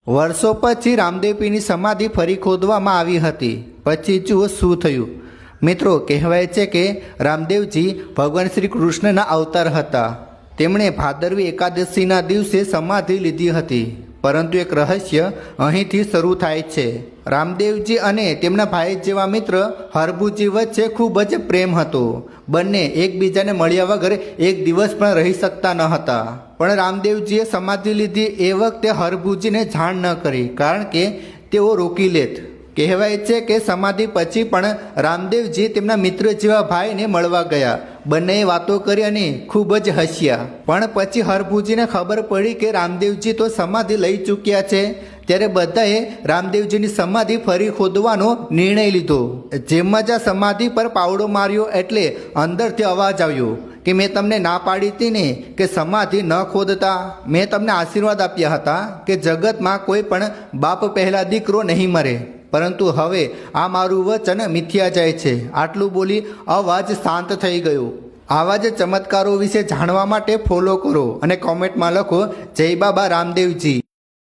વર્ષો પછી રામદેવપીરની સમાધિ ફરી ખોદવામાં આવી હતી। પછી જુઓ શું થયું। મિત્રો, કહેવાય છે કે રામદેવજી ભગવાન શ્રી કૃષ્ણના અવતાર હતા। તેમણે ભાદરવી એકાદશીના દિવસે સમાધિ લીધી હતી। પરંતુ એક રહસ્ય અહીંથી શરૂ થાય છે। રામદેવજી અને તેમના ભાઈ જેવા મિત્ર હરભુજી વચ્ચે ખૂબ જ પ્રેમ હતો। બંને એકબીજાને મળ્યા વગર એક દિવસ પણ રહી શકતા ન હતા। પણ રામદેવજીએ સમાધિ લીધી એ વખતે હરભુજીને જાણ ન કરી, કારણ કે તેઓ રોકી લેત। કહેવાય છે કે સમાધિ પછી પણ રામદેવજી તેમના મિત્ર જેવા ભાઈને મળવા ગયા। બંનેએ વાતો કરી અને ખૂબ જ હસ્યા। પણ પછી હરભુજીને ખબર પડી કે રામદેવજી તો સમાધિ લઈ ચૂક્યા છે। ત્યારે બધાએ રામદેવજીની સમાધિ ફરી ખોદવાનો નિર્ણય લીધો। જેમ જ આ સમાધિ પર પાવડો માર્યો એટલે અંદરથી અવાજ આવ્યો કે મેં તમને ના પાડી હતી ને કે સમાધિ ન ખોદતા। મેં તમને આશીર્વાદ આપ્યા હતા કે જગતમાં કોઈ પણ બાપ પહેલા દીકરો નહીં મરે, પરંતુ હવે આ મારું વચન મિથ્યા જાય છે। આટલું બોલી અવાજ શાંત થઈ ગયો। આવા જ ચમત્કારો વિશે જાણવા માટે ફોલો કરો અને કોમેન્ટમાં લખો જય બાબા રામદેવજી।